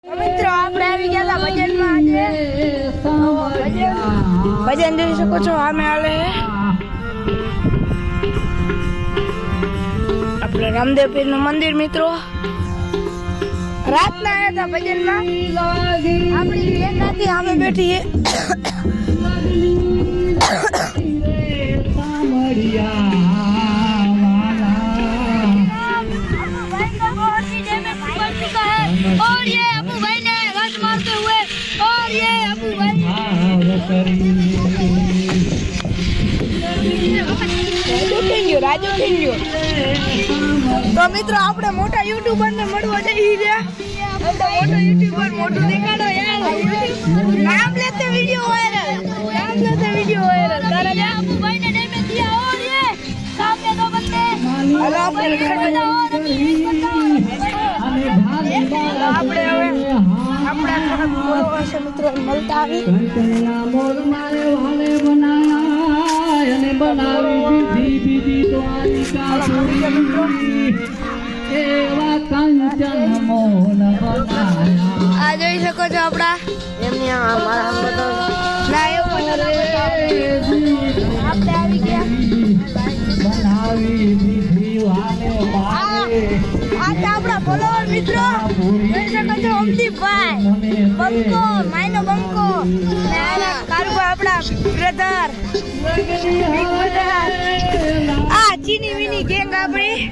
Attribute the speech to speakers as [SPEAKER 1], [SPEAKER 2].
[SPEAKER 1] મિત્રો આપણે આવી ગયા ભજનમાં ભજન જોઈ શકો છો આમે હાલે આપણે રામદેવ પીર નું મંદિર મિત્રો રાતના આવ્યા હતા ભજનમાં આપણી બેનથી સામે બેઠી
[SPEAKER 2] और ये अबू भाई ने रस मारते हुए और ये अबू भाई
[SPEAKER 1] રાજુ કિંજો તો મિત્રો આપણે મોટા યુટ્યુબર ને મળવા જઈ રહ્યા મોટો યુટ્યુબર મોટું દેખાડો યાર નામ લેતે वीडियो वायरल तारा
[SPEAKER 2] ये अबू भाई ने नहीं में दिया और ये सामने दो बंदे
[SPEAKER 1] हेलो આપણે હવે આપણે થોડા બોલવા છે મિત્રો મળતા આવી આ જોઈ શકો છો આપડા એમની ના એવું આપણે આવી ગયા આપણા ફોલોવર મિત્રો જોઈ શકો છો અમદીપભાઈ બંકો માયનો બંકો કારુભાઈ આપણા બ્રધર આ ચીની વિની ગેંગ આપણી